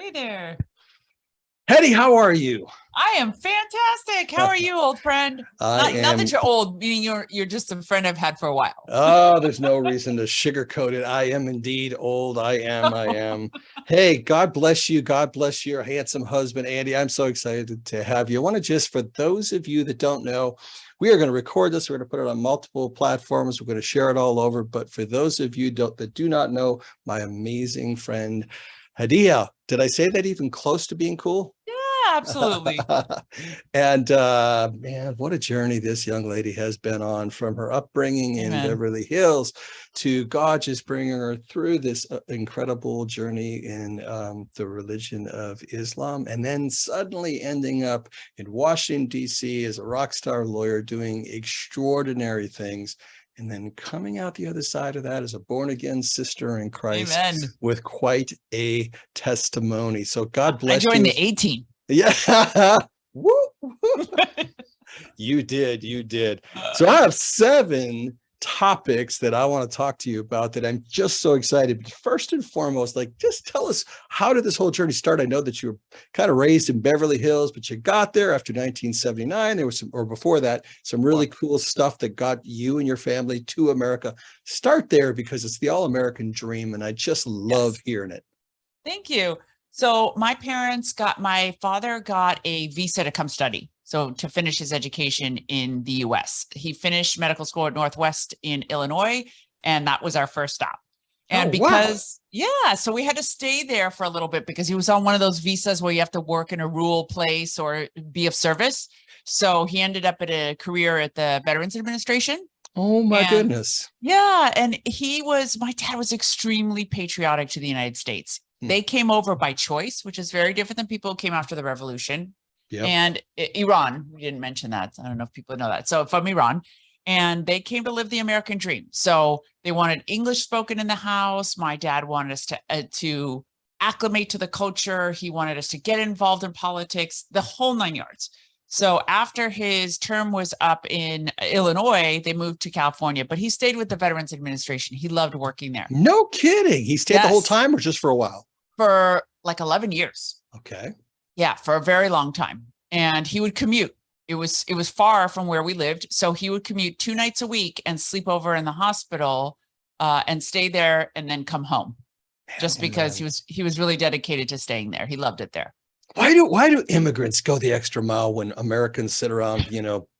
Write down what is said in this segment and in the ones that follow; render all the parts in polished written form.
Hey there. Hedieh, how are you? I am fantastic. How are you, old friend? Not that you're old, meaning you're just a friend I've had for a while. Oh, there's no reason to sugarcoat it. I am indeed old. I am. Hey, God bless you. God bless your handsome husband, Andy. I'm so excited to have you. I want to just, for those of you that don't know, we are going to record this. We're going to put it on multiple platforms. We're going to share it all over. But for those of you that do not know, my amazing friend, Hedieh, did I say that even close to being cool? Yeah, absolutely. And man, what a journey this young lady has been on, from her upbringing in Beverly Hills to God just bringing her through this incredible journey in the religion of Islam, and then suddenly ending up in Washington, D.C. as a rock star lawyer doing extraordinary things. And then coming out the other side of that as a born-again sister in Christ. Amen. With quite a testimony. So God bless you. I joined the A-team. Yeah. Woo. You did. So I have 7 topics that I want to talk to you about that I'm just so excited. But first and foremost, just tell us, how did this whole journey start? I know that you were kind of raised in Beverly Hills, but you got there after 1979. There was before that, some really cool stuff that got you and your family to America. Start there, because it's the all-American dream, and I just love hearing it. Thank you. So my father got a visa to come study. So to finish his education in the US. He finished medical school at Northwest in Illinois, and that was our first stop. And so we had to stay there for a little bit because he was on one of those visas where you have to work in a rural place or be of service. So he ended up at a career at the Veterans Administration. Oh my goodness. Yeah. And my dad was extremely patriotic to the United States. They came over by choice, which is very different than people who came after the revolution. Yep. And Iran, we didn't mention that. I don't know if people know that. So from Iran, and they came to live the American dream. So they wanted English spoken in the house. My dad wanted us to acclimate to the culture. He wanted us to get involved in politics, the whole 9 yards. So after his term was up in Illinois, they moved to California, but he stayed with the Veterans Administration. He loved working there. No kidding. He stayed the whole time, or just for a while? For like 11 years. Okay. Yeah, for a very long time. And he would commute. It was far from where we lived. So he would commute 2 nights a week and sleep over in the hospital and stay there and then come home. Just because he was really dedicated to staying there. He loved it there. Why do immigrants go the extra mile when Americans sit around,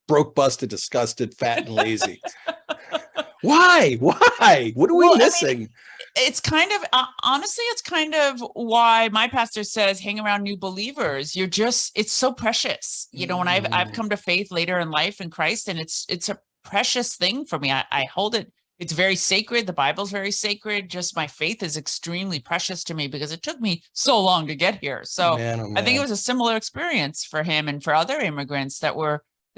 broke, busted, disgusted, fat, and lazy? Why? What are we missing? I mean, it's kind of, honestly, it's kind of why my pastor says, hang around new believers. It's so precious. When I've come to faith later in life in Christ, and it's a precious thing for me. I hold it. It's very sacred. The Bible's very sacred. Just my faith is extremely precious to me because it took me so long to get here. So I think it was a similar experience for him and for other immigrants that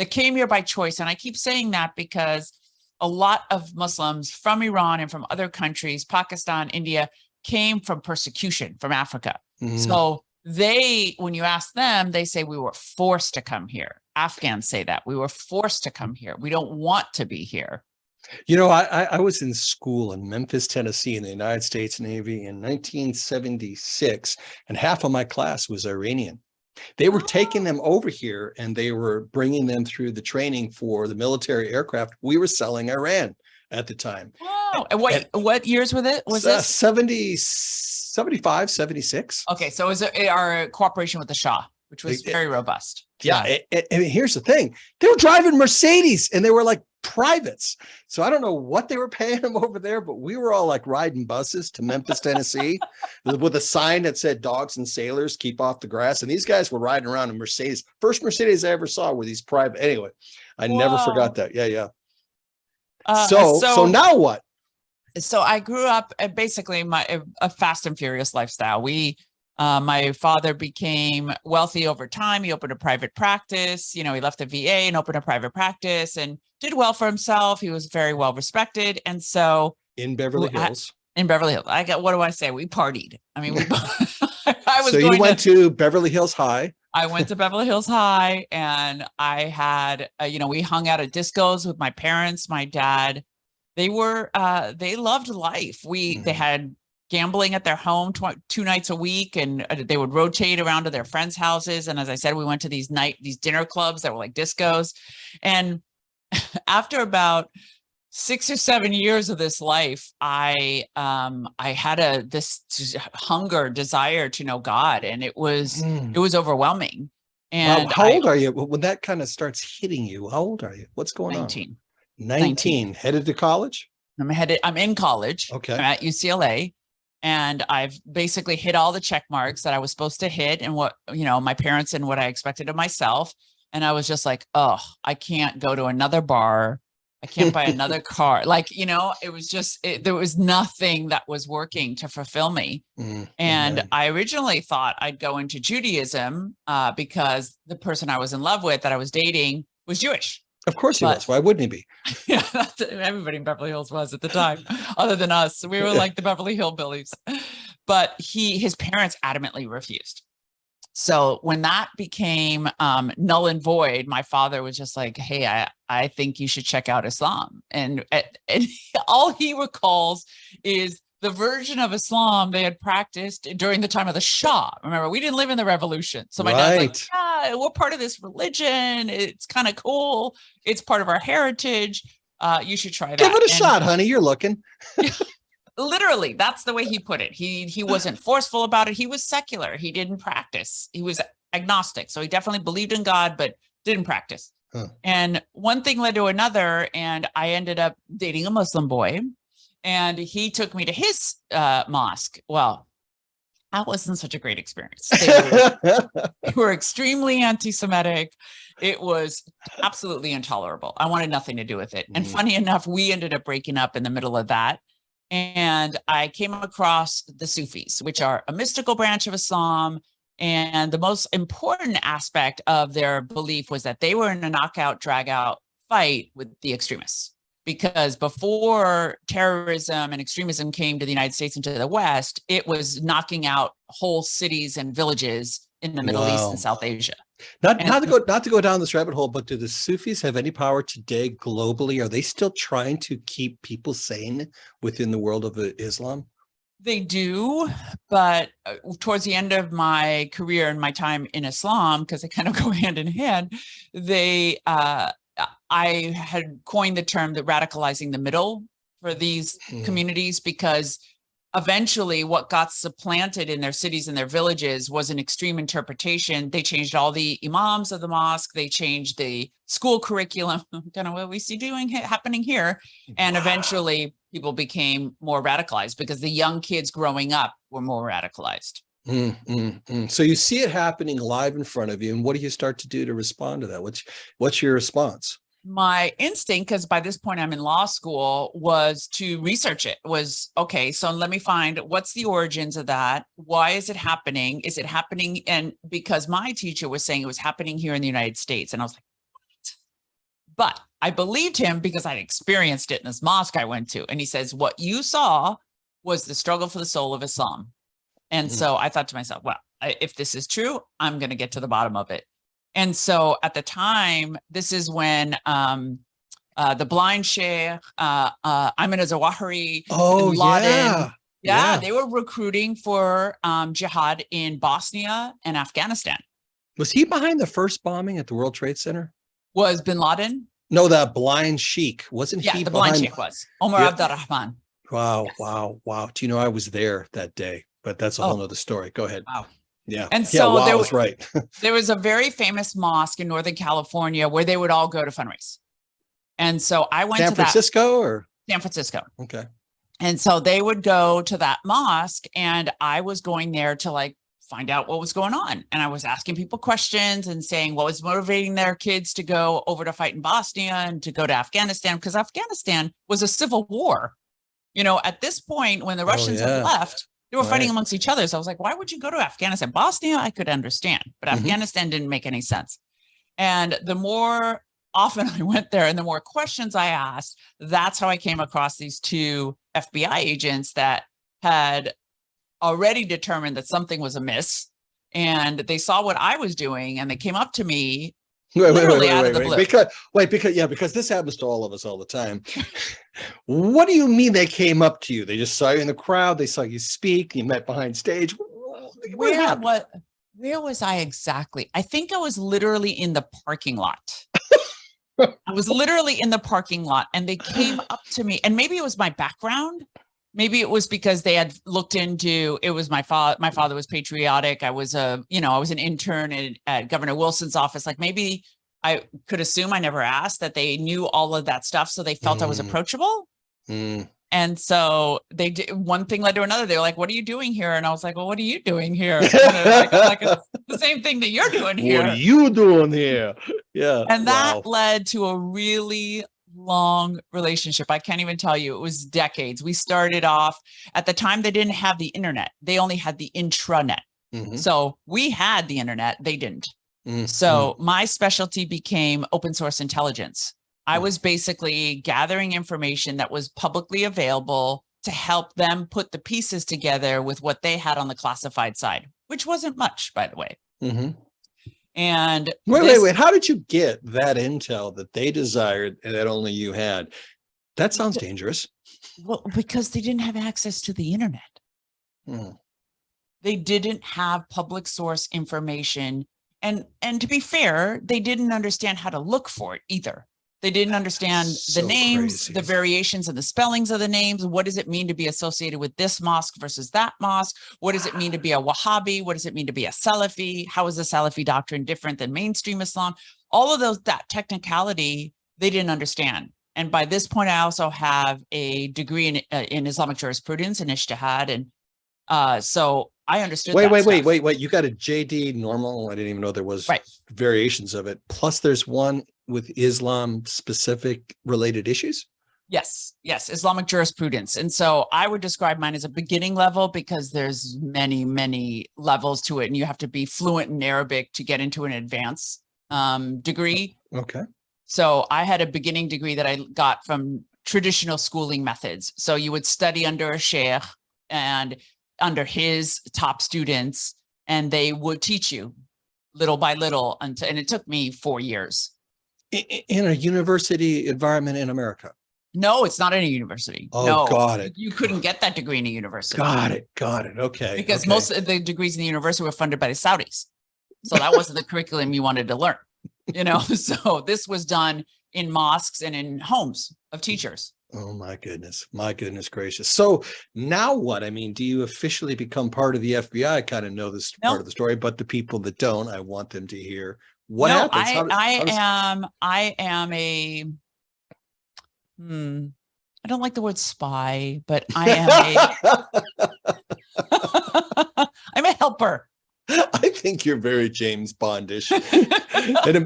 came here by choice. And I keep saying that because a lot of Muslims from Iran and from other countries, Pakistan, India, came from persecution from Africa. So when you ask them, they say, we were forced to come here. Afghans say that we were forced to come here. We don't want to be here. I was in school in Memphis, Tennessee, in the United States Navy in 1976, and half of my class was Iranian. They were taking them over here, and they were bringing them through the training for the military aircraft we were selling Iran at the time. Wow. And what years was it? Was it 75, 76? Okay, so it was our cooperation with the Shah, which was very robust. Yeah. And here's the thing. They were driving Mercedes, and they were like privates. So I don't know what they were paying them over there, but we were all like riding buses to Memphis, Tennessee with a sign that said "Dogs and sailors keep off the grass." And these guys were riding around in Mercedes. First Mercedes I ever saw were these private. Anyway, I never forgot that. Yeah. So now what? So I grew up basically a fast and furious lifestyle. My father became wealthy over time. He opened a private practice. He left the VA and opened a private practice and did well for himself. He was very well respected. And so in Beverly Hills, what do I say? We partied. I mean, you went to Beverly Hills High. I went to Beverly Hills High, and I had, we hung out at discos with my parents, my dad. They loved life. They had gambling at their home 2 nights a week, and they would rotate around to their friends' houses. And as I said, we went to these dinner clubs that were like discos. And after about 6 or 7 years of this life, I had this hunger, desire to know God, and it was overwhelming. And how old are you when that kind of starts hitting you? How old are you? What's going 19. on? 19. Headed to college? I'm in college. Okay. I'm at UCLA, and I've basically hit all the check marks that I was supposed to hit, and what, my parents and what I expected of myself. And I was just like, oh, I can't go to another bar. I can't buy another car. Like, it was just, there was nothing that was working to fulfill me. And I originally thought I'd go into Judaism because the person I was in love with, that I was dating, was Jewish. Of course he was. Why wouldn't he be? Yeah, everybody in Beverly Hills was at the time, other than us. We were like the Beverly Hillbillies. But his parents adamantly refused. So when that became null and void, my father was just like, hey, I think you should check out Islam. And all he recalls is the version of Islam they had practiced during the time of the Shah. Remember, we didn't live in the revolution. So my dad's like, yeah, we're part of this religion. It's kind of cool. It's part of our heritage. You should try that. Give it a shot, honey. You're looking. Literally, that's the way he put it. He wasn't forceful about it. He was secular. He didn't practice. He was agnostic. So he definitely believed in God, but didn't practice. And one thing led to another, and I ended up dating a Muslim boy, and he took me to his mosque. Well, that wasn't such a great experience. They were extremely anti-Semitic. It was absolutely intolerable. I wanted nothing to do with it. And funny enough, we ended up breaking up in the middle of that. And I came across the Sufis, which are a mystical branch of Islam. And the most important aspect of their belief was that they were in a knockout, drag out fight with the extremists. Because before terrorism and extremism came to the United States and to the West, it was knocking out whole cities and villages in the Middle East and South Asia. Not to go down this rabbit hole, but do the Sufis have any power today globally? Are they still trying to keep people sane within the world of Islam? They do, but towards the end of my career and my time in Islam, because they kind of go hand in hand, I had coined the term the radicalizing the middle for these communities, because eventually what got supplanted in their cities and their villages was an extreme interpretation. They changed all the imams of the mosque. They changed the school curriculum, kind of what we see happening here. And eventually people became more radicalized because the young kids growing up were more radicalized. So you see it happening live in front of you. And what do you start to do to respond to that? What's your response? My instinct, because by this point I'm in law school, was to research it. Was, okay, so let me find what's the origins of that. Why is it happening? Is it happening? And because my teacher was saying it was happening here in the United States. And I was like, what? But I believed him because I'd experienced it in this mosque I went to. And he says, what you saw was the struggle for the soul of Islam. And so I thought to myself, well, if this is true, I'm going to get to the bottom of it. And so at the time, this is when the blind sheikh, Ayman al-Zawahiri, Bin Laden, they were recruiting for jihad in Bosnia and Afghanistan. Was he behind the first bombing at the World Trade Center? Was Bin Laden? No, that blind sheikh. Wasn't he? Yeah, the blind sheikh was. Omar Abdurrahman. Wow. Do you know, I was there that day, but that's a whole nother story. Go ahead. Wow. Yeah. And so there was right. There was a very famous mosque in Northern California where they would all go to fundraise. And so I went to San Francisco. Okay. And so they would go to that mosque, and I was going there to find out what was going on. And I was asking people questions and saying what was motivating their kids to go over to fight in Bosnia and to go to Afghanistan, because Afghanistan was a civil war. At this point, when the Russians had left, they were fighting amongst each other. So I was like, why would you go to Afghanistan? Bosnia, I could understand, but Afghanistan didn't make any sense. And the more often I went there and the more questions I asked, that's how I came across these two FBI agents that had already determined that something was amiss. And they saw what I was doing, and they came up to me Literally out of the blue. Because this happens to all of us all the time. What do you mean they came up to you? They just saw you in the crowd, they saw you speak, you met behind stage. Where was I exactly? I think I was literally in the parking lot. I was literally in the parking lot, and they came up to me, and maybe it was my background. Maybe it was because they had looked into, it was my father was patriotic. I was I was an intern at Governor Wilson's office. Like, maybe I could assume, I never asked, that they knew all of that stuff. So they felt I was approachable. And so they did, one thing led to another. They were like, "What are you doing here?" And I was like, "Well, what are you doing here?" Like the same thing that you're doing here. What are you doing here? Yeah. And that led to a really long relationship. I can't even tell you. It was decades. We started off, at the time, they didn't have the internet. They only had the intranet. So we had the internet. They didn't. So my specialty became open source intelligence. I was basically gathering information that was publicly available to help them put the pieces together with what they had on the classified side, which wasn't much, by the way. And wait. How did you get that intel that they desired and that only you had? That sounds dangerous. Well, because they didn't have access to the internet. They didn't have public source information. And to be fair, they didn't understand how to look for it either. They didn't understand the names, the variations and the spellings of the names. What does it mean to be associated with this mosque versus that mosque? What does it mean to be a Wahhabi? What does it mean to be a Salafi? How is the Salafi doctrine different than mainstream Islam? All of that technicality, they didn't understand. And by this point, I also have a degree in Islamic jurisprudence and ijtihad. And so I understood. Wait. You got a JD normal? I didn't even know there was variations of it. Plus there's one with Islam specific related issues? Yes, Islamic jurisprudence. And so I would describe mine as a beginning level, because there's many, many levels to it. And you have to be fluent in Arabic to get into an advanced degree. Okay. So I had a beginning degree that I got from traditional schooling methods. So you would study under a sheikh and under his top students, and they would teach you little by little. And it took me 4 years. In a university environment in America? No, it's not in a university. Oh, no, got it. You couldn't get that degree in a university. Got it. Okay. Because most of the degrees in the university were funded by the Saudis. So that wasn't the curriculum you wanted to learn, So this was done in mosques and in homes of teachers. Oh my goodness gracious. So now what? I mean, do you officially become part of the FBI? I kind of know this part of the story, but the people that don't, I want them to hear what happens. I am a, I don't like the word spy, but I am I'm a helper. I think you're very James Bondish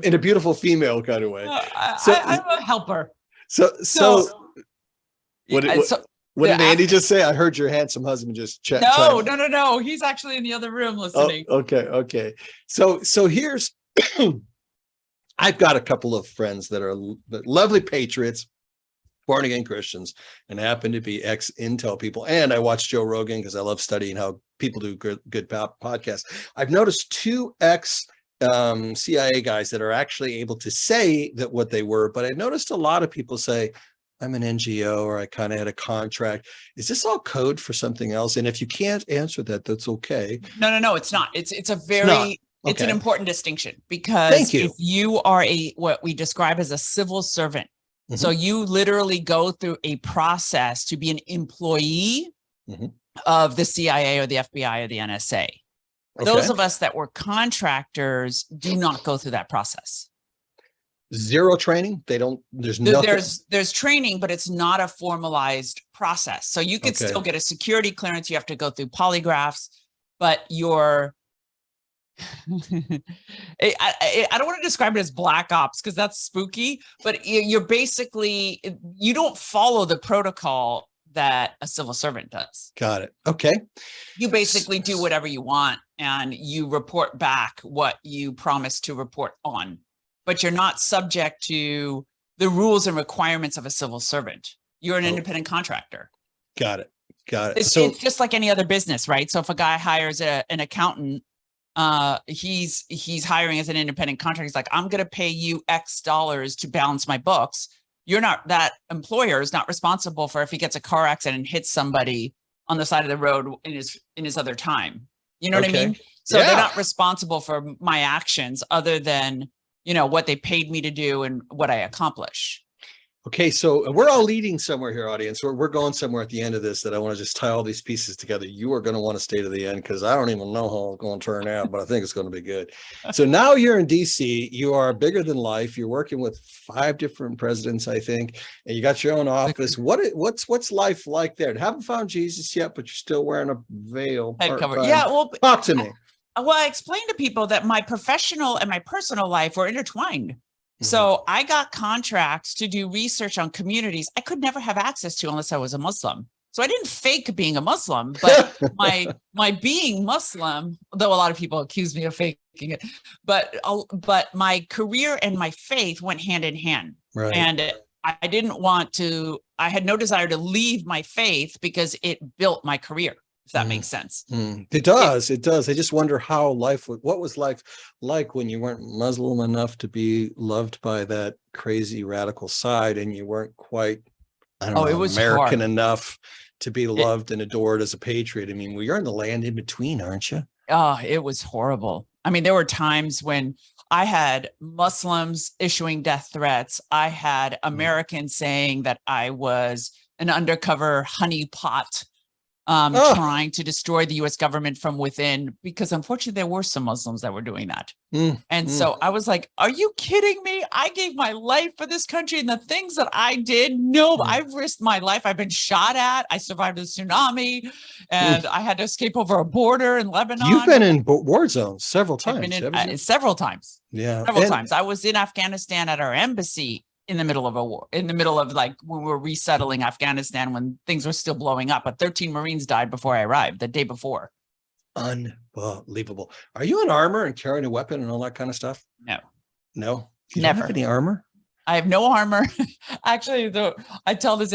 in a beautiful female kind of way. I'm a helper. What did Andy just say? I heard your handsome husband just chat. No. He's actually in the other room listening. Oh, okay. So here's, I've got a couple of friends that are lovely patriots, born again Christians, and happen to be ex-Intel people. And I watch Joe Rogan because I love studying how people do good podcasts. I've noticed two CIA guys that are actually able to say that what they were, but I noticed a lot of people say, I'm an NGO, or I kind of had a contract. Is this all code for something else? And if you can't answer that, that's okay. No, it's not. It's an important distinction, because if you are what we describe as a civil servant, so you literally go through a process to be an employee of the CIA or the FBI or the NSA. Those of us that were contractors do not go through that process. Zero training. There's nothing. There's training, but it's not a formalized process. So you could still get a security clearance. You have to go through polygraphs, but you're, I don't want to describe it as black ops because that's spooky, but you're basically, you don't follow the protocol that a civil servant does. Got it. Okay. You basically do whatever you want and you report back what you promised to report on, but you're not subject to the rules and requirements of a civil servant. You're an independent contractor. Got it. It's just like any other business, right? So if a guy hires an accountant he's hiring as an independent contractor. He's like, I'm going to pay you X dollars to balance my books. That employer is not responsible for if he gets a car accident and hits somebody on the side of the road in his other time. You know what I mean? So they're not responsible for my actions other than, what they paid me to do and what I accomplish. Okay, so we're all leading somewhere here, audience. We're going somewhere at the end of this that I want to just tie all these pieces together. You are going to want to stay to the end because I don't even know how it's going to turn out, but I think it's going to be good. So now you're in D.C. You are bigger than life. You're working with 5 different presidents, I think, and you got your own office. What's life like there? Haven't found Jesus yet, but you're still wearing a veil. Head cover. Yeah, well, talk to me. I explained to people that my professional and my personal life were intertwined. So I got contracts to do research on communities I could never have access to unless I was a Muslim. So I didn't fake being a Muslim, but my being Muslim, though a lot of people accuse me of faking it, but my career and my faith went hand in hand. Right. And I had no desire to leave my faith because it built my career. If that makes sense. It does. It does. I just wonder what was life like when you weren't Muslim enough to be loved by that crazy radical side, and you weren't quite, it was American hard enough to be loved and adored as a patriot. I mean, you're in the land in between, aren't you? Oh, it was horrible. I mean, there were times when I had Muslims issuing death threats. I had Americans saying that I was an undercover honeypot trying to destroy the U.S. government from within, because unfortunately there were some Muslims that were doing that. So I was like, are you kidding me? I gave my life for this country, and the things that I did, I've risked my life. I've been shot at. I survived the tsunami, and I had to escape over a border in Lebanon. You've been in war zones several times. Several times. Yeah. Several times. I was in Afghanistan at our embassy in the middle of a war, in the middle of when we were resettling Afghanistan when things were still blowing up, but 13 Marines died before I arrived, the day before. Unbelievable. Are you in armor and carrying a weapon and all that kind of stuff? No. You never don't have any armor? I have no armor. Actually, I tell this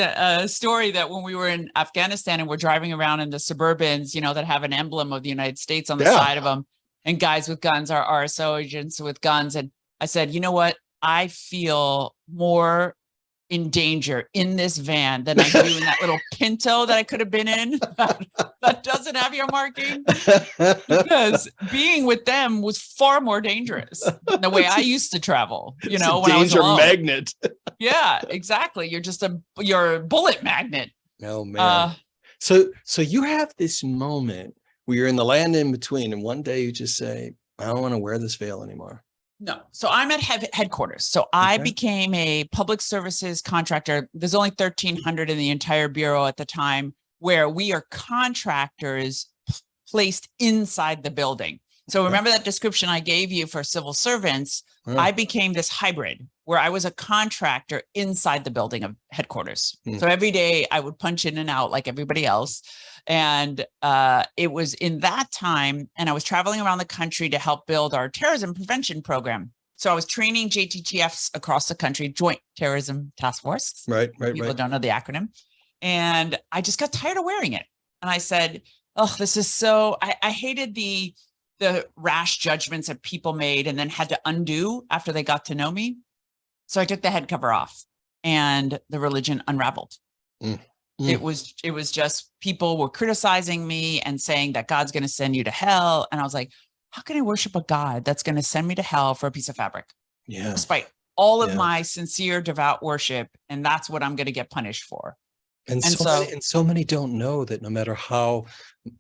story that when we were in Afghanistan and we're driving around in the Suburbans, that have an emblem of the United States on the side of them, and guys with guns are RSO agents with guns. And I said, you know what? I feel more in danger in this van than I do in that little Pinto that I could have been in that doesn't have your marking, because being with them was far more dangerous than the way I used to travel, when I was alone. Magnet. Yeah, exactly. You're a bullet magnet. Oh man. So you have this moment where you're in the land in between, and one day you just say, I don't want to wear this veil anymore. No. So I'm at headquarters. So I became a public services contractor. There's only 1,300 in the entire bureau at the time, where we are contractors placed inside the building. So remember that description I gave you for civil servants? I became this hybrid where I was a contractor inside the building of headquarters. So every day I would punch in and out like everybody else. And it was in that time, and I was traveling around the country to help build our terrorism prevention program. So I was training JTTFs across the country, Joint Terrorism Task Force. Right. People don't know the acronym. And I just got tired of wearing it. And I said, oh, this is so, I hated the rash judgments that people made and then had to undo after they got to know me. So I took the head cover off, and the religion unraveled. It was just, people were criticizing me and saying that God's going to send you to hell. And I was like, how can I worship a God that's going to send me to hell for a piece of fabric? Yeah. Despite all of my sincere, devout worship. And that's what I'm going to get punished for. And so many don't know that no matter how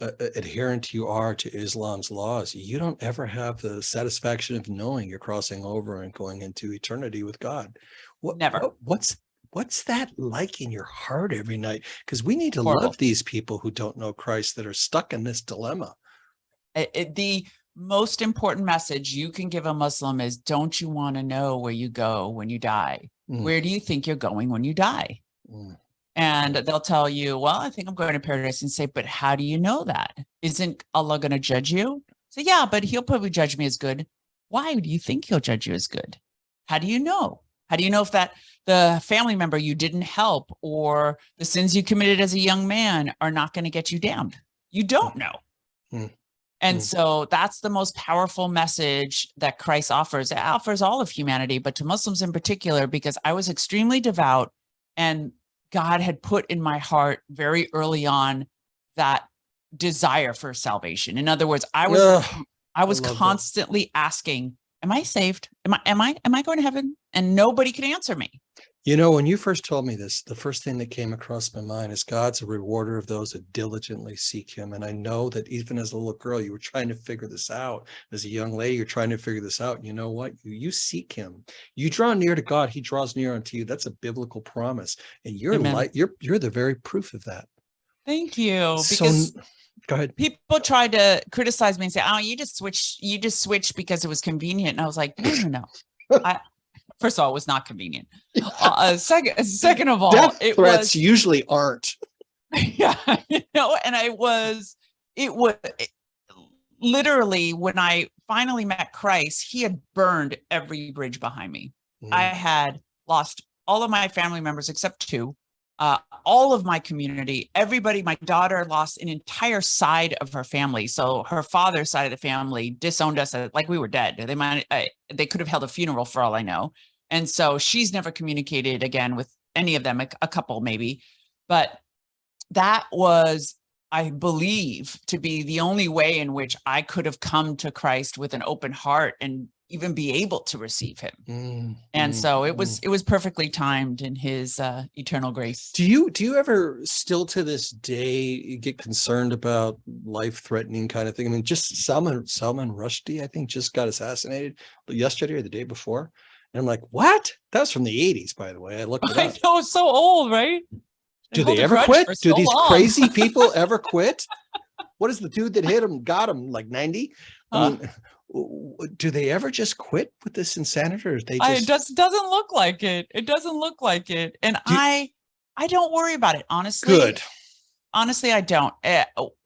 adherent you are to Islam's laws, you don't ever have the satisfaction of knowing you're crossing over and going into eternity with God. Never. What's that like in your heart every night? Because we need to love these people who don't know Christ, that are stuck in this dilemma. The most important message you can give a Muslim is, don't you want to know where you go when you die? Where do you think you're going when you die? And they'll tell you, well, I think I'm going to paradise. And say, but how do you know that? Isn't Allah going to judge you? So yeah, but he'll probably judge me as good. Why do you think he'll judge you as good? How do you know? How do you know if that the family member you didn't help, or the sins you committed as a young man, are not going to get you damned? You don't know. And so that's the most powerful message that Christ offers. It offers all of humanity, but to Muslims in particular, because I was extremely devout and God had put in my heart very early on that desire for salvation. In other words, I was constantly asking, am I saved? Am I going to heaven? And nobody could answer me. You know, when you first told me this, the first thing that came across my mind is God's a rewarder of those that diligently seek him. And I know that even as a little girl, you were trying to figure this out. As a young lady, you're trying to figure this out. You know what? You seek him. You draw near to God, he draws near unto you. That's a biblical promise. And you're the very proof of that. Thank you. Because go ahead. People tried to criticize me and say, oh, you just switched because it was convenient. And I was like, no. First of all, it was not convenient. Second of all, death threats usually aren't. Yeah, and it was literally when I finally met Christ, he had burned every bridge behind me. I had lost all of my family members except two, all of my community, everybody. My daughter lost an entire side of her family. So her father's side of the family disowned us like we were dead. They could have held a funeral for all I know. And so she's never communicated again with any of them, a couple maybe. But that was, I believe, to be the only way in which I could have come to Christ with an open heart and even be able to receive him. And so it was perfectly timed in his eternal grace. Do you ever still to this day get concerned about life-threatening kind of thing? I mean, just Salman Rushdie, I think, just got assassinated yesterday or the day before. And I'm like, what? That was from the 80s, by the way. I looked it up. I know, it's so old, right? Do they ever quit? Do these crazy people ever quit? What is the dude that hit him, got him, like 90? I mean, do they ever just quit with this insanity, or they just... It doesn't look like it. It doesn't look like it. And I don't worry about it, honestly. Good. Honestly, I don't.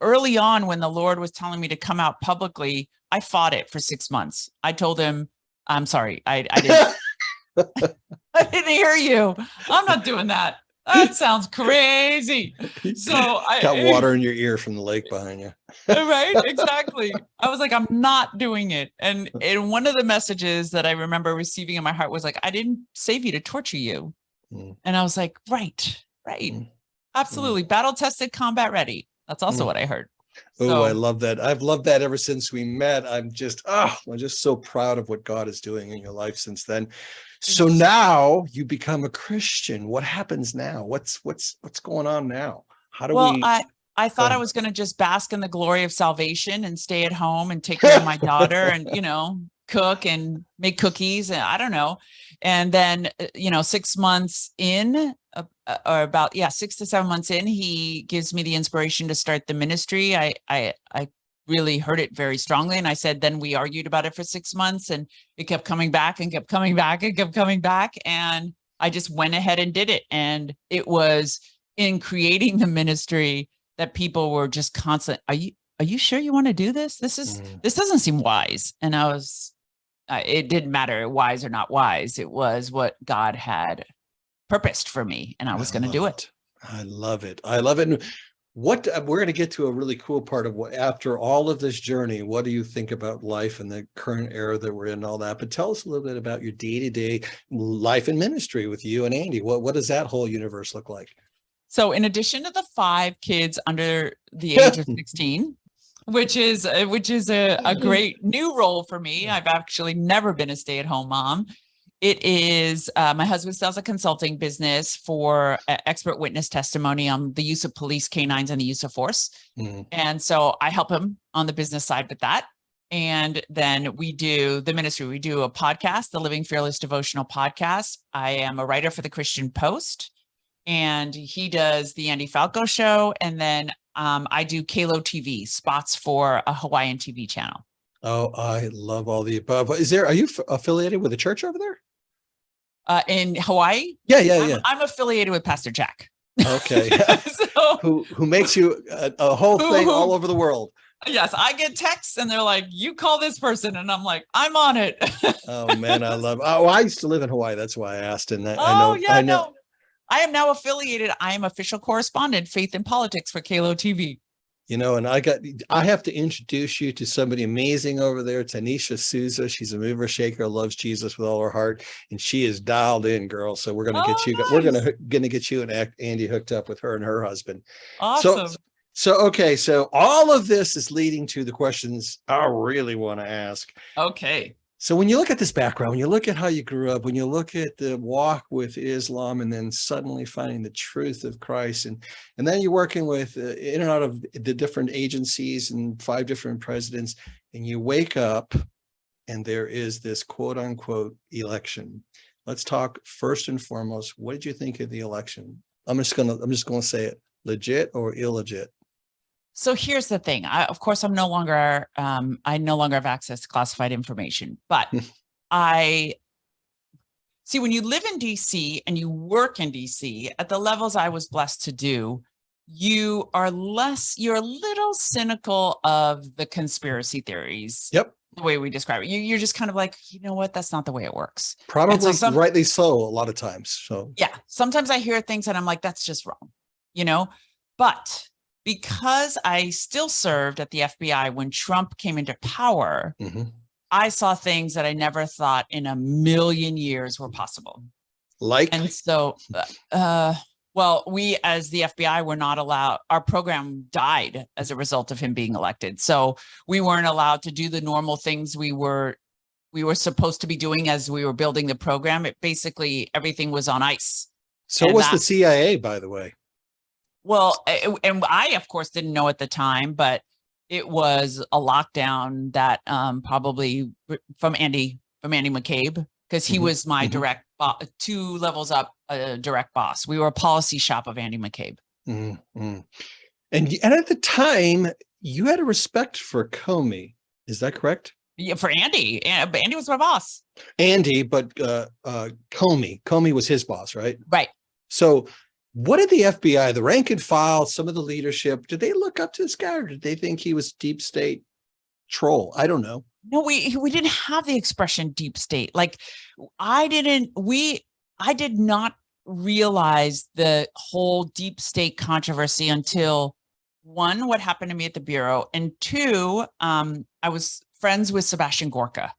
Early on, when the Lord was telling me to come out publicly, I fought it for 6 months. I told him, I'm sorry, I didn't. I didn't hear you. I'm not doing that. That sounds crazy. So I got water in your ear from the lake behind you. Right? Exactly. I was like, I'm not doing it. And one of the messages that I remember receiving in my heart was like, I didn't save you to torture you. And I was like, right. Absolutely. Battle tested, combat ready. That's also what I heard. Oh, I love that. I've loved that ever since we met. I'm just so proud of what God is doing in your life since then. So now you become a Christian. What happens now? What's going on now? How do we? I thought I was going to just bask in the glory of salvation and stay at home and take care of my daughter and, cook and make cookies. And I don't know. And then, 6 months in, or about 6 to 7 months in, he gives me the inspiration to start the ministry. I really heard it very strongly. And I said, then we argued about it for 6 months, and it kept coming back and kept coming back and kept coming back. And I just went ahead and did it. And it was in creating the ministry that people were just constant. Are you sure you want to do this? This doesn't seem wise. And I was, it didn't matter wise or not wise. It was what God had purposed for me, and I was going to do it. I love it. I love it. And we're going to get to a really cool part of what, after all of this journey, what do you think about life and the current era that we're in and all that? But tell us a little bit about your day-to-day life and ministry with you and Andy. What does that whole universe look like? So in addition to the 5 kids under the age of 16, which is a great new role for me. I've actually never been a stay-at-home mom. It is, my husband sells a consulting business for expert witness testimony on the use of police canines and the use of force. And so I help him on the business side with that. And then we do the ministry. We do a podcast, the Living Fearless Devotional Podcast. I am a writer for the Christian Post, and he does the Andy Falco Show. And then I do Kalo TV spots for a Hawaiian TV channel. Oh, I love all the above. Are you affiliated with a church over there? In Hawaii? Yeah. I'm affiliated with Pastor Jack. Okay. So, who makes you a whole thing all over the world. Yes, I get texts and they're like, you call this person. And I'm like, I'm on it. Oh, man, I love it. Oh, I used to live in Hawaii. That's why I asked. And I know. I am now affiliated. I am official correspondent, faith and politics for Kalo TV. And I have to introduce you to somebody amazing over there, Tanisha Souza. She's a mover shaker, loves Jesus with all her heart, and she is dialed in, girl. So we're going to get you, nice. we're going to get you and Andy hooked up with her and her husband. Awesome. Okay. So all of this is leading to the questions I really want to ask. Okay. So when you look at this background, when you look at how you grew up, when you look at the walk with Islam, and then suddenly finding the truth of Christ, and then you're working with in and out of the different agencies and 5 different presidents, and you wake up and there is this quote unquote election. Let's talk first and foremost. What did you think of the election? I'm just gonna say it: legit or illegit? So here's the thing. Of course, I no longer have access to classified information, but I see when you live in DC and you work in DC at the levels I was blessed to do, you're a little cynical of the conspiracy theories. Yep. The way we describe it. You're just kind of like, you know what? That's not the way it works. Probably rightly so a lot of times. So yeah, sometimes I hear things and I'm like, that's just wrong, but because I still served at the FBI when Trump came into power, I saw things that I never thought in a million years were possible. And so, well, we as the FBI were not allowed, our program died as a result of him being elected. So we weren't allowed to do the normal things we were supposed to be doing as we were building the program. Everything was on ice. So was the CIA, by the way. Well, and I, of course, didn't know at the time, but it was a lockdown that probably from Andy McCabe, because he was my direct 2 levels up, direct boss. We were a policy shop of Andy McCabe. And at the time, you had a respect for Comey. Is that correct? Yeah, for Andy. Andy was my boss. Andy, but Comey was his boss, right? Right. So what did the FBI, the rank and file, some of the leadership, did they look up to this guy, or did they think he was deep state troll? I don't know. No, we didn't have the expression deep state. Like I did not realize the whole deep state controversy until 1, what happened to me at the Bureau, and 2, I was friends with Sebastian Gorka.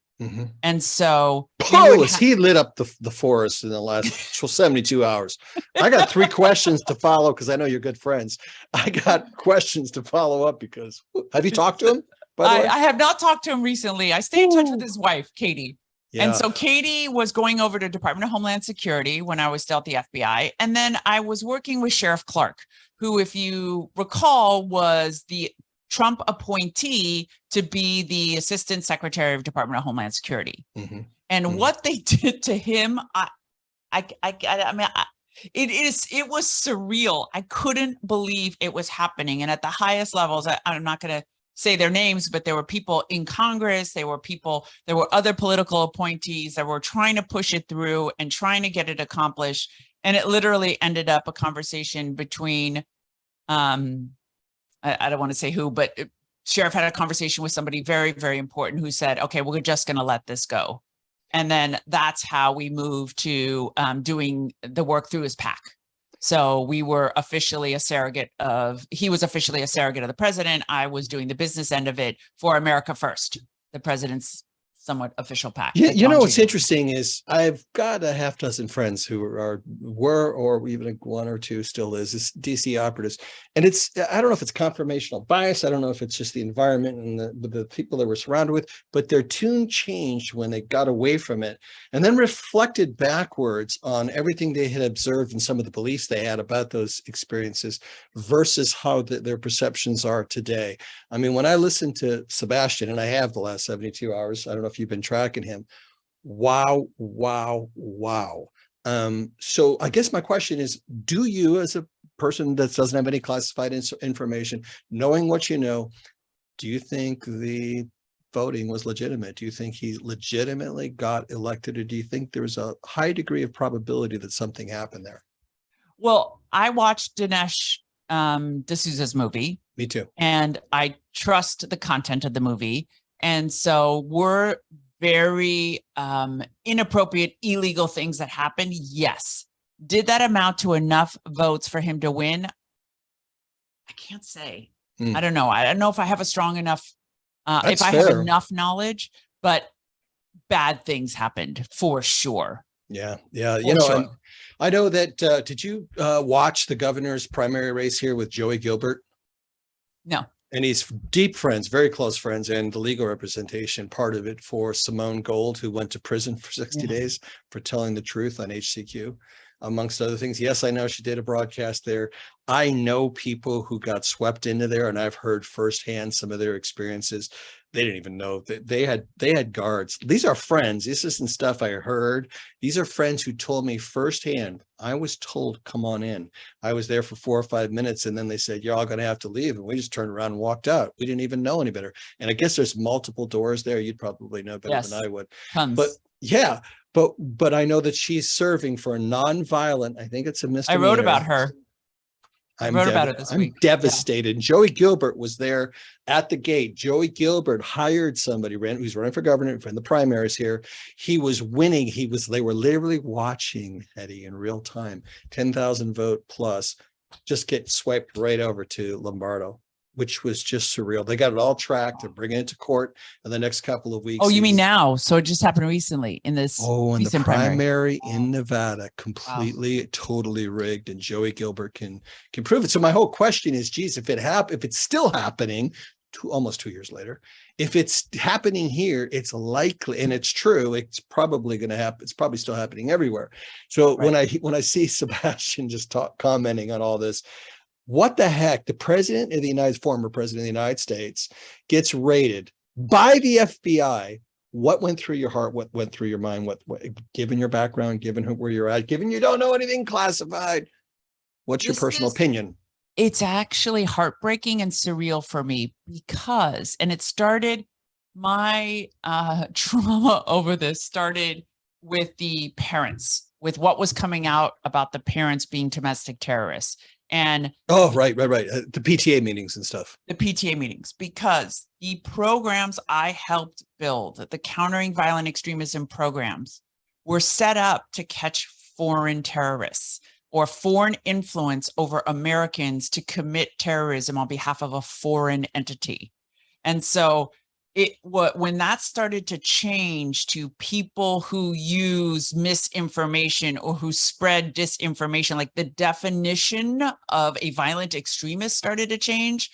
And so he lit up the forest in the last 72 hours. I got 3 questions to follow because I know you're good friends. I got questions to follow up because have you talked to him? By the way? I have not talked to him recently. I stay in touch with his wife, Katie. Yeah. And so Katie was going over to Department of Homeland Security when I was still at the FBI. And then I was working with Sheriff Clark, who, if you recall, was the Trump appointee to be the Assistant Secretary of Department of Homeland Security. And what they did to him, it was surreal. I couldn't believe it was happening. And at the highest levels, I'm not going to say their names, but there were people in Congress, there were other political appointees that were trying to push it through and trying to get it accomplished. And it literally ended up a conversation between, I don't want to say who, but Sheriff had a conversation with somebody very, very important who said, okay, we're just going to let this go. And then that's how we moved to doing the work through his PAC. So we were officially he was officially a surrogate of the president. I was doing the business end of it for America First, the president's somewhat official PAC. Yeah, what's interesting is I've got a half dozen friends who were or even 1 or 2 still is DC operatives, and I don't know if it's confirmational bias. I don't know if it's just the environment and the people they were surrounded with, but their tune changed when they got away from it, and then reflected backwards on everything they had observed and some of the beliefs they had about those experiences versus how their perceptions are today. I mean, when I listen to Sebastian, and I have the last 72 hours, I don't know if you've been tracking him. Wow. So I guess my question is, do you, as a person that doesn't have any classified information, knowing what you know, do you think the voting was legitimate? Do you think he legitimately got elected, or do you think there's a high degree of probability that something happened there? Well, I watched Dinesh D'Souza's movie. Me too. And I trust the content of the movie. And so were very inappropriate, illegal things that happened? Yes. Did that amount to enough votes for him to win? I can't say. I don't know. I don't know if I have a strong enough, That's if I fair. have enough knowledge, but bad things happened for sure. Yeah. Yeah. For sure. I know that, did you watch the governor's primary race here with Joey Gilbert? No. And he's deep friends, very close friends, and the legal representation part of it for Simone Gold, who went to prison for 60 days for telling the truth on HCQ, amongst other things. Yes, I know she did a broadcast there. I know people who got swept into there, and I've heard firsthand some of their experiences. They didn't even know that they had guards. These are friends. This isn't stuff I heard. These are friends who told me firsthand. I was told, come on in. I was there for 4 or 5 minutes, and then they said, you're all going to have to leave. And we just turned around and walked out. We didn't even know any better. And I guess there's multiple doors there. You'd probably know better than I would. Tons. But yeah, but I know that she's serving for a nonviolent, I think it's a misdemeanor. I wrote about her. I wrote about it this week. I'm devastated. Yeah. Joey Gilbert was there at the gate. Joey Gilbert hired somebody who's running for governor in the primaries here. He was winning. They were literally watching Hedieh in real time, 10,000 vote plus, just get swiped right over to Lombardo, which was just surreal. They got it all tracked and bringing it to court in the next couple of weeks. Oh, you mean now? So it just happened recently in this. Oh, in the primary in Nevada, completely, totally rigged, and Joey Gilbert can prove it. So my whole question is, geez, if it's still happening, almost 2 years later, if it's happening here, it's likely, and it's true, it's probably going to happen. It's probably still happening everywhere. So when I see Sebastian just commenting on all this, what the heck? The former president of the United States gets raided by the FBI. What went through your heart? What went through your mind? What given your background, given where you're at, given you don't know anything classified, what's your personal opinion? It's actually heartbreaking and surreal for me because, and it started, my trauma over this started with the parents, with what was coming out about the parents being domestic terrorists. And right. The PTA meetings and stuff. The PTA meetings, because the programs I helped build, the countering violent extremism programs, were set up to catch foreign terrorists or foreign influence over Americans to commit terrorism on behalf of a foreign entity. And so when that started to change to people who use misinformation or who spread disinformation, like the definition of a violent extremist started to change,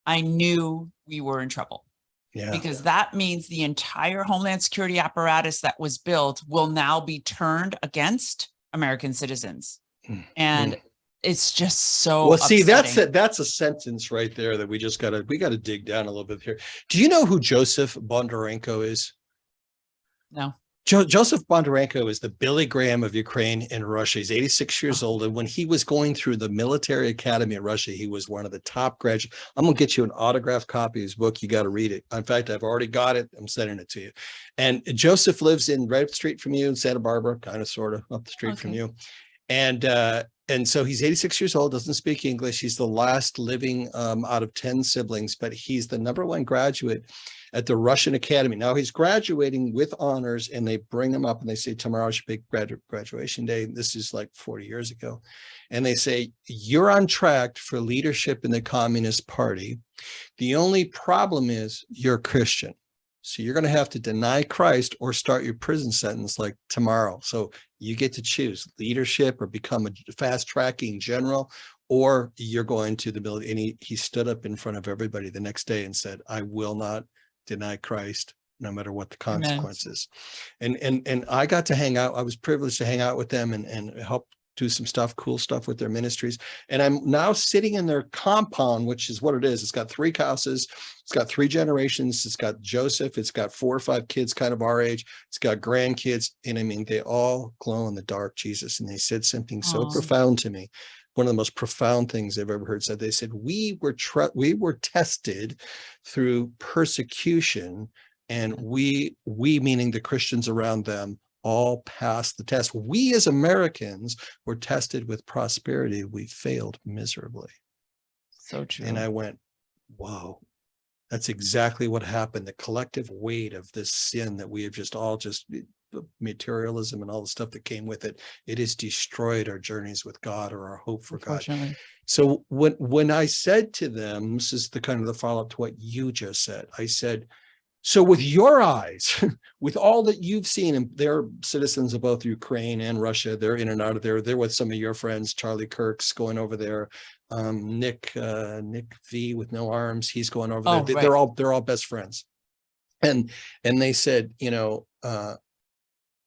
I knew we were in trouble. Yeah. Because that means the entire Homeland Security apparatus that was built will now be turned against American citizens. And it's just so see, upsetting. that's a sentence right there that we gotta dig down a little bit here. Do you know who Joseph Bondarenko is? No. Joseph Bondarenko is the Billy Graham of Ukraine and Russia. He's 86 years old. And when he was going through the military academy in Russia, he was one of the top graduates. I'm going to get you an autographed copy of his book. You got to read it. In fact, I've already got it. I'm sending it to you. And Joseph lives right up the street from you in Santa Barbara, kind of, sort of up the street from you. And so he's 86 years old, doesn't speak English. He's the last living out of 10 siblings, but he's the #1 graduate at the Russian Academy. Now he's graduating with honors, and they bring him up and they say, tomorrow's your big graduation day. This is like 40 years ago. And they say, you're on track for leadership in the Communist Party. The only problem is you're Christian. So you're going to have to deny Christ or start your prison sentence like tomorrow. So you get to choose leadership or become a fast tracking general, or you're going to the military. And he stood up in front of everybody the next day and said, I will not deny Christ, no matter what the consequences. And I got to hang out. I was privileged to hang out with them and help do some cool stuff with their ministries. And I'm now sitting in their compound, which is what it is. It's got 3 houses. It's got 3 generations. It's got Joseph. It's got 4 or 5 kids, kind of our age. It's got grandkids. And I mean, they all glow in the dark, Jesus. And they said something so profound to me. One of the most profound things I've ever heard said. They said, we were tested through persecution, and we meaning the Christians around them, all passed the test. We as Americans were tested with prosperity. We failed miserably. So true. And I went, wow, that's exactly what happened. The collective weight of this sin that we have materialism and all the stuff that came with it. It has destroyed our journeys with God or our hope for God. So when I said to them, this is the kind of the follow-up to what you just said, I said, so with your eyes, with all that you've seen, and they're citizens of both Ukraine and Russia, they're in and out of there. They're with some of your friends, Charlie Kirk's going over there. Nick V with no arms, he's going over there. Right. They're all best friends. And they said, you know,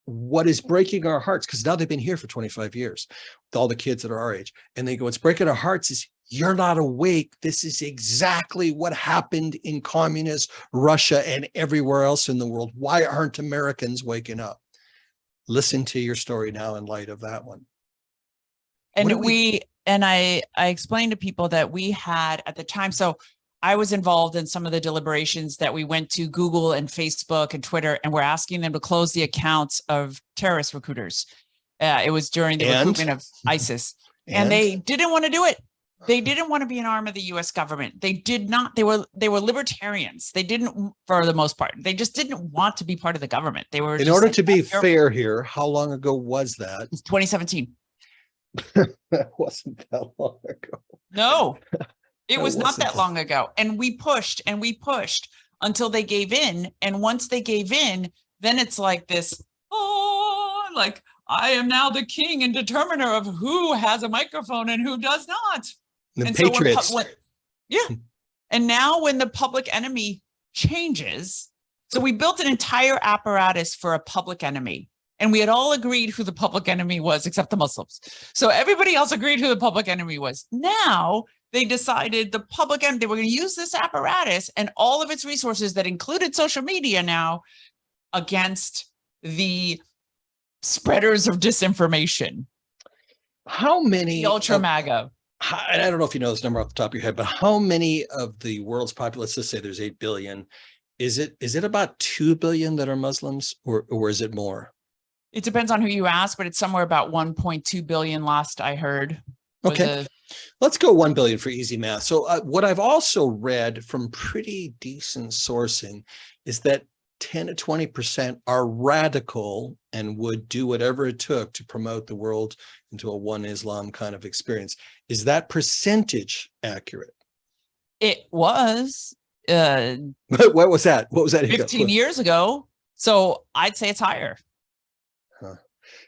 what is breaking our hearts, because now they've been here for 25 years, with all the kids that are our age, and they go, what's breaking our hearts is you're not awake. This is exactly what happened in communist Russia and everywhere else in the world. Why aren't Americans waking up? Listen to your story now in light of that one. And I explained to people that we had at the time, so I was involved in some of the deliberations that we went to Google and Facebook and Twitter, and we're asking them to close the accounts of terrorist recruiters. It was during the recruitment of ISIS, and they didn't want to do it. They didn't want to be an arm of the U.S. government. They did not. They were libertarians. They didn't, for the most part, they just didn't want to be part of the government. They were. In order to be fair here, how long ago was that? It's 2017. That wasn't that long ago. No, it was not that long ago. And we pushed until they gave in. And once they gave in, then it's like this, like I am now the king and determiner of who has a microphone and who does not. The Patriots. And now when the public enemy changes, so we built an entire apparatus for a public enemy. And we had all agreed who the public enemy was, except the Muslims. So everybody else agreed who the public enemy was. Now they decided the public enemy, they were going to use this apparatus and all of its resources that included social media now against the spreaders of disinformation. How many? The ultra MAGA. I don't know if you know this number off the top of your head, but how many of the world's populace, let's say there's 8 billion, is it about 2 billion that are Muslims, or is it more? It depends on who you ask, but it's somewhere about 1.2 billion last I heard. Okay, let's go 1 billion for easy math. So what I've also read from pretty decent sourcing is that 10 to 20% are radical and would do whatever it took to promote the world into a one Islam kind of experience. Is that percentage accurate? It was. What was that? What was that? 15 years ago. So I'd say it's higher.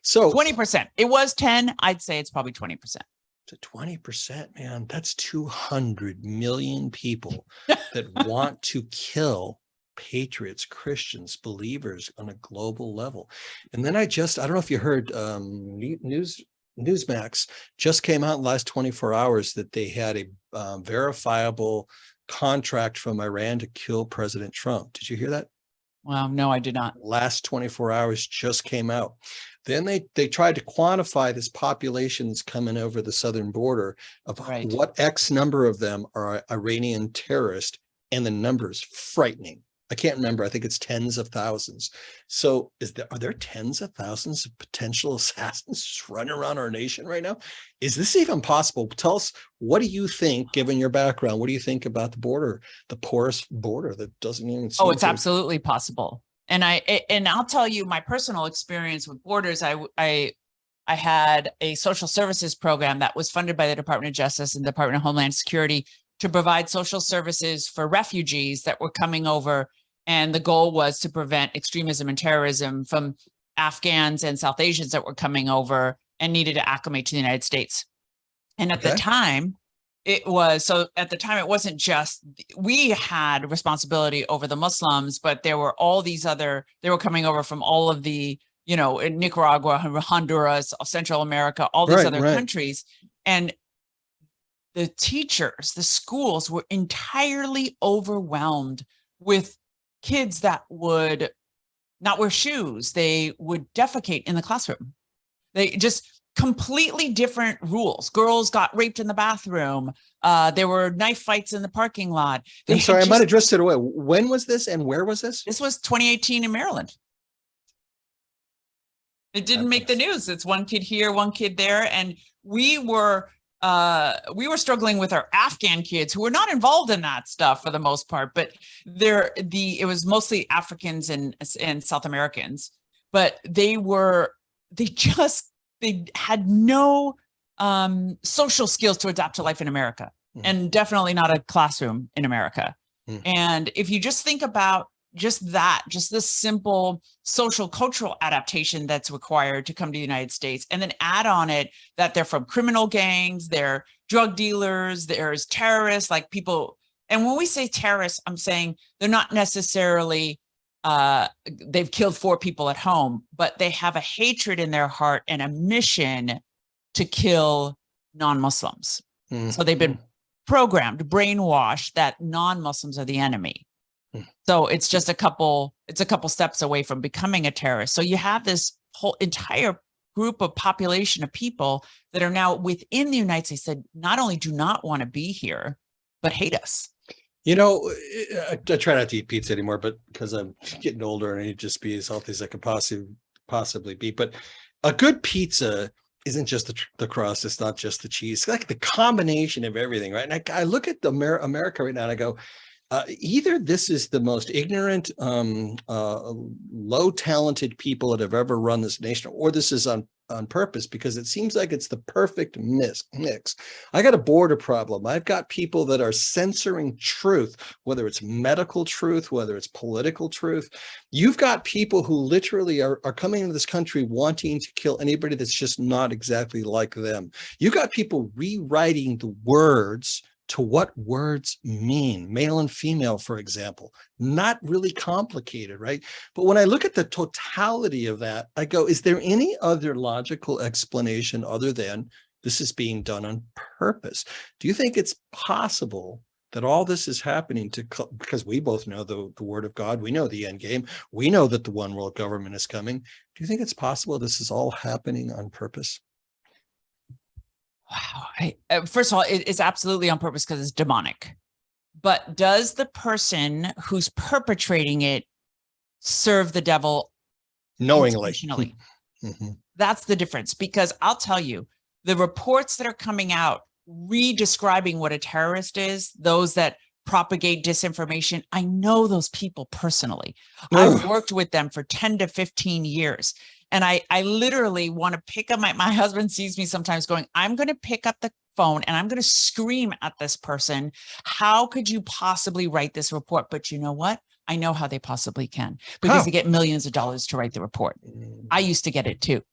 So 20%. It was 10. I'd say it's probably 20%. To 20%, man, that's 200 million people that want to kill patriots, Christians, believers on a global level. And then I don't know if you heard, Newsmax just came out in the last 24 hours that they had a verifiable contract from Iran to kill President Trump. Did you hear that? Well, no, I did not. Last 24 hours just came out. Then they tried to quantify this population that's coming over the southern border of what X number of them are Iranian terrorists, and the number is frightening. I can't remember. I think it's tens of thousands. So are there tens of thousands of potential assassins just running around our nation right now? Is this even possible? Tell us, what do you think, given your background, what do you think about the border, the porous border that doesn't even seem it's absolutely possible. And I'll tell you my personal experience with borders. I had a social services program that was funded by the Department of Justice and the Department of Homeland Security to provide social services for refugees that were coming over. And the goal was to prevent extremism and terrorism from Afghans and South Asians that were coming over and needed to acclimate to the United States. And at the time, it wasn't just, we had responsibility over the Muslims, but there were all these they were coming over from all of the, in Nicaragua, Honduras, Central America, all these other countries. And the teachers, the schools were entirely overwhelmed with kids that would not wear shoes. They would defecate in the classroom. They just completely different rules. Girls got raped in the bathroom. There were knife fights in the parking lot. I'm sorry, I might have drifted away. When was this and where was this? This was 2018 in Maryland. It didn't make the news. It's one kid here, one kid there. And we were struggling with our Afghan kids who were not involved in that stuff for the most part, but it was mostly Africans and South Americans. but they had no social skills to adapt to life in America, and definitely not a classroom in America. And if you just think about just this simple social cultural adaptation that's required to come to the United States, and then add on it that they're from criminal gangs, they're drug dealers, there's terrorists, like people. And when we say terrorists, I'm saying they're not necessarily, they've killed 4 people at home, but they have a hatred in their heart and a mission to kill non-Muslims. So they've been programmed, brainwashed that non-Muslims are the enemy. So it's just a couple steps away from becoming a terrorist. So you have this whole entire group of population of people that are now within the United States that not only do not want to be here, but hate us. You know, I try not to eat pizza anymore, but because I'm getting older and I need to just be as healthy as I could possibly be. But a good pizza isn't just the crust. It's not just the cheese. It's like the combination of everything, right? And I look at America right now and I go, either this is the most ignorant, low talented people that have ever run this nation, or this is on purpose, because it seems like it's the perfect mix. I got a border problem. I've got people that are censoring truth, whether it's medical truth, whether it's political truth. You've got people who literally are coming into this country wanting to kill anybody that's just not exactly like them. You've got people rewriting the words to what words mean, male and female, for example. Not really complicated, right? But when I look at the totality of that, I go, is there any other logical explanation other than this is being done on purpose? Do you think it's possible that all this is happening because we both know the word of God, we know the end game, we know that the one world government is coming. Do you think it's possible this is all happening on purpose? Wow. First of all, it's absolutely on purpose because it's demonic. But does the person who's perpetrating it serve the devil knowingly? That's the difference. Because I'll tell you, the reports that are coming out re-describing what a terrorist is, those that propagate disinformation, I know those people personally. I've worked with them for 10 to 15 years. And I literally want to pick up my husband sees me sometimes going, I'm going to pick up the phone and I'm going to scream at this person. How could you possibly write this report? But you know what? I know how they possibly can, because they get millions of dollars to write the report. I used to get it too.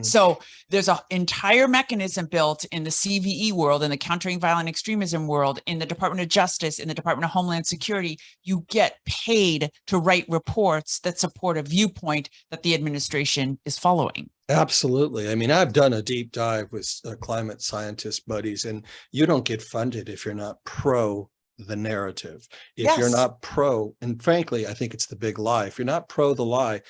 So there's an entire mechanism built in the CVE world, in the countering violent extremism world, in the Department of Justice, in the Department of Homeland Security. You get paid to write reports that support a viewpoint that the administration is following. Absolutely. I mean, I've done a deep dive with climate scientist buddies, and you don't get funded if you're not pro the narrative. If you're not pro, and frankly, I think it's the big lie. If you're not pro the lie,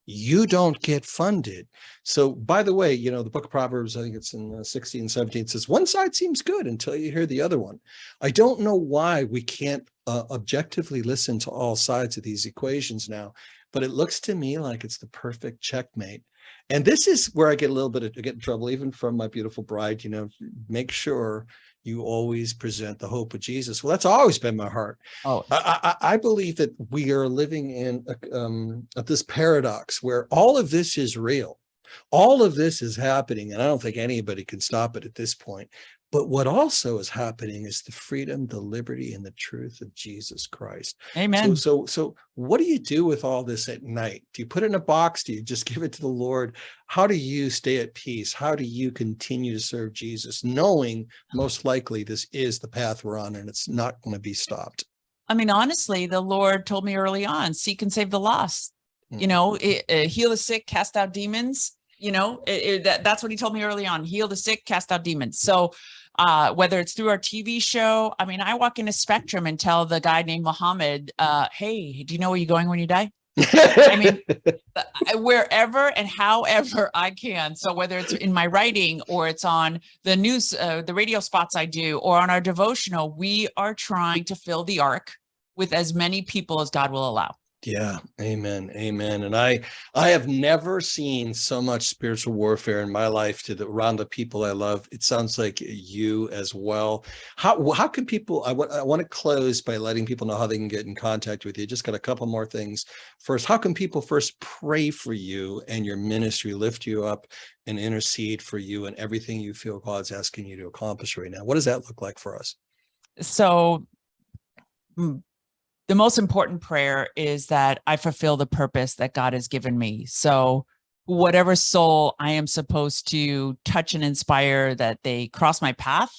you don't get funded. So, by the way, you know, the book of Proverbs, I think it's in 16, 17, says one side seems good until you hear the other one. I don't know why we can't objectively listen to all sides of these equations now, but it looks to me like it's the perfect checkmate. And this is where I get a little bit of get in trouble, even from my beautiful bride. You know, make sure you always present the hope of Jesus. Well, that's always been my heart. I believe that we are living in this paradox where all of this is real. All of this is happening, and I don't think anybody can stop it at this point. But what also is happening is the freedom, the liberty, and the truth of Jesus Christ. Amen. So what do you do with all this at night? Do you put it in a box? Do you just give it to the Lord? How do you stay at peace? How do you continue to serve Jesus, knowing most likely this is the path we're on and it's not going to be stopped? I mean, honestly, the Lord told me early on, seek and save the lost. You know, heal the sick, cast out demons. You know, that's what he told me early on. Heal the sick, cast out demons. So whether it's through our TV show, I mean, I walk in a Spectrum and tell the guy named Muhammad, hey, do you know where you're going when you die? I mean, wherever and however I can. So whether it's in my writing or it's on the news, the radio spots I do, or on our devotional, we are trying to fill the ark with as many people as God will allow. Yeah. Amen. Amen. And I have never seen so much spiritual warfare in my life around the people I love. It sounds like you as well. How can people, I want to close by letting people know how they can get in contact with you. Just got a couple more things. First, how can people first pray for you and your ministry, lift you up and intercede for you and everything you feel God's asking you to accomplish right now? What does that look like for us? So the most important prayer is that I fulfill the purpose that God has given me. So whatever soul I am supposed to touch and inspire, that they cross my path,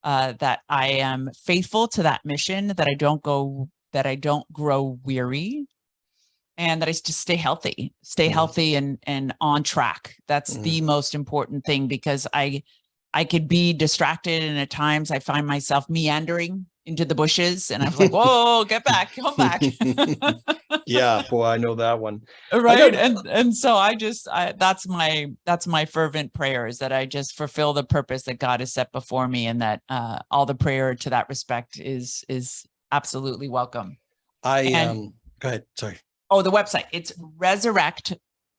that I am faithful to that mission, that I don't grow weary, and that I just stay healthy and on track. That's the most important thing, because I could be distracted, and at times I find myself meandering into the bushes, and I'm like, whoa, get back, come back. Yeah, boy, I know that one. Right. And so that's my fervent prayer, is that I just fulfill the purpose that God has set before me, and that all the prayer to that respect is absolutely welcome. Go ahead. Sorry. Oh, the website. It's Resurrect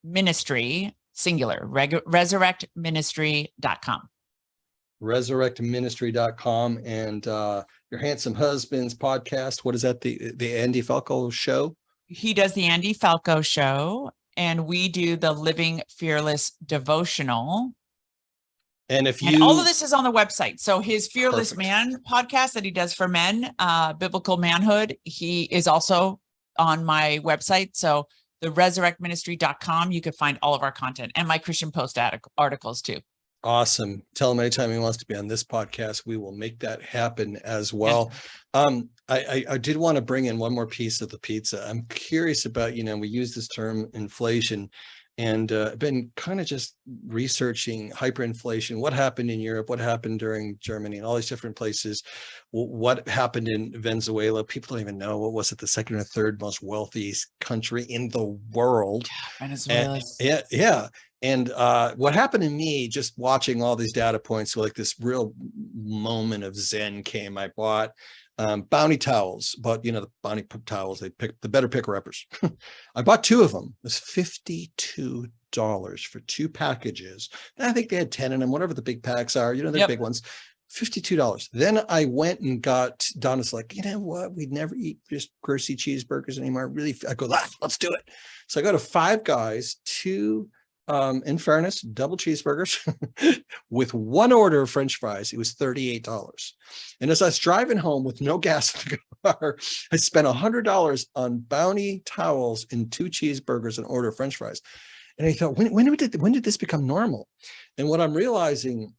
Ministry, singular, resurrectministry.com. resurrectministry.com. And your handsome husband's podcast, what is that, the Andy Falco show? He does the Andy Falco show, and we do the Living Fearless devotional. And all of this is on the website. So his Fearless Man podcast that he does for men, biblical manhood, he is also on my website. So the resurrectministry.com, you could find all of our content, and my Christian Post articles too. Awesome. Tell him anytime he wants to be on this podcast, we will make that happen as well. I did want to bring in one more piece of the pizza. I'm curious about, we use this term inflation, and I've been kind of just researching hyperinflation, what happened in Europe, what happened during Germany and all these different places, what happened in Venezuela. People don't even know, what was it, the second or third most wealthiest country in the world. Venezuela. Yeah. And what happened to me just watching all these data points, so like this real moment of Zen came. I bought Bounty towels, but the Bounty towels, they pick the better picker uppers. I bought 2 of them. It was $52 for 2 packages. And I think they had 10 in them, whatever the big packs are, they're big ones. $52. Then I went and got, Donna's like, you know what? We'd never eat just greasy cheeseburgers anymore. Really, I go, let's do it. So I go to Five Guys, 2 in fairness, double cheeseburgers with 1 order of French fries. It was $38. And as I was driving home with no gas in the car, I spent $100 on Bounty towels and 2 cheeseburgers and order of French fries. And I thought, when did this become normal? And what I'm realizing,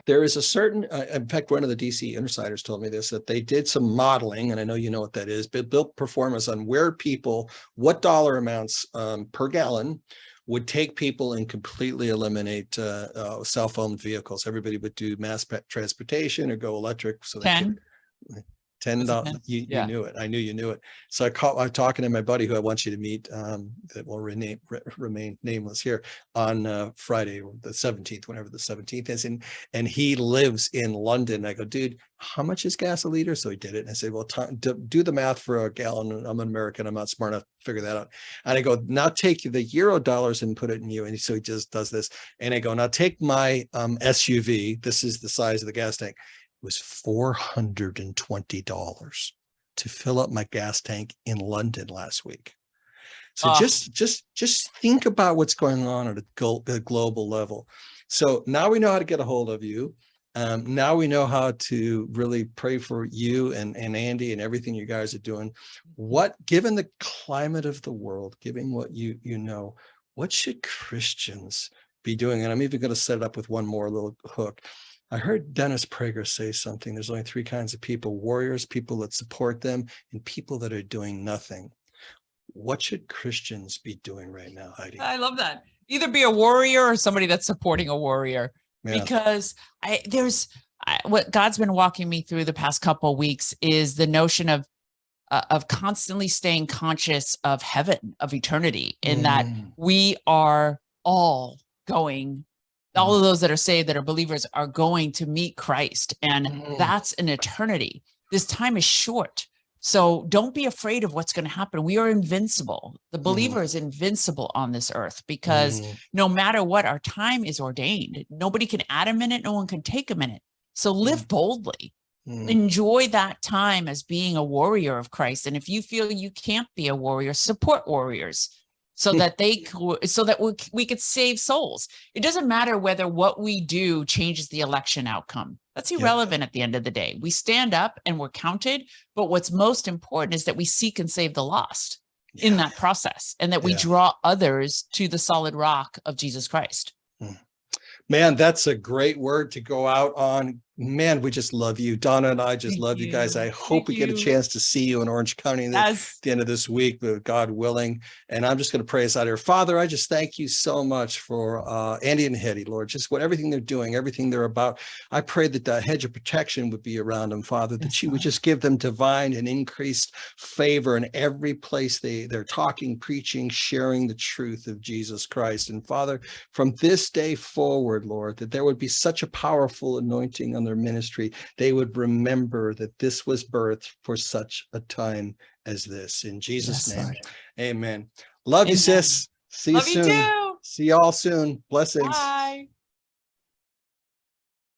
there is a certain, in fact, one of the DC insiders told me this, that they did some modeling, and I know you know what that is, but built performance on where people, what dollar amounts per gallon would take people and completely eliminate self-owned vehicles. Everybody would do mass transportation or go electric. So $10. You knew it. I knew you knew it. So I'm talking to my buddy who I want you to meet, that will remain nameless here, on Friday, the 17th, whenever the 17th is. And he lives in London. I go, dude, how much is gas a liter? So he did it. And I said, well, do the math for a gallon. I'm an American. I'm not smart enough to figure that out. And I go, now take the euro dollars and put it in you. And so he just does this. And I go, now take my SUV. This is the size of the gas tank. It was $420 to fill up my gas tank in London last week. So just think about what's going on at a global level. So now we know how to get a hold of you. Now we know how to really pray for you and Andy and everything you guys are doing. Given the climate of the world, given what you know, what should Christians be doing? And I'm even going to set it up with one more little hook. I heard Dennis Prager say something. There's only 3 kinds of people: warriors, people that support them, and people that are doing nothing. What should Christians be doing right now, Hedieh? I love that. Either be a warrior or somebody that's supporting a warrior. Yeah. Because what God's been walking me through the past couple of weeks is the notion of constantly staying conscious of heaven, of eternity, in that we are all going. All of those that are saved, that are believers, are going to meet Christ. And that's an eternity. This time is short. So don't be afraid of what's going to happen. We are invincible. The believer is invincible on this earth, because no matter what, our time is ordained. Nobody can add a minute. No one can take a minute. So live boldly. Enjoy that time as being a warrior of Christ. And if you feel you can't be a warrior, support warriors so that we could save souls. It doesn't matter whether what we do changes the election outcome. That's irrelevant at the end of the day. We stand up and we're counted, but what's most important is that we seek and save the lost in that process, and that we draw others to the solid rock of Jesus Christ. Man, that's a great word to go out on. Man, we just love you. Donna and I just love you guys. I hope we get a chance to see you in Orange County at the end of this week, but God willing. And I'm just going to pray us out here. Father, I just thank you so much for Andy and Hedieh, Lord, just everything they're doing, everything they're about. I pray that the hedge of protection would be around them, Father, that you would just give them divine and increased favor in every place they're talking, preaching, sharing the truth of Jesus Christ. And Father, from this day forward, Lord, that there would be such a powerful anointing on their ministry. They would remember that this was birthed for such a time as this. In Jesus' name, Lord. Amen. Love you, sis. See you soon. See you all soon. Blessings. Bye.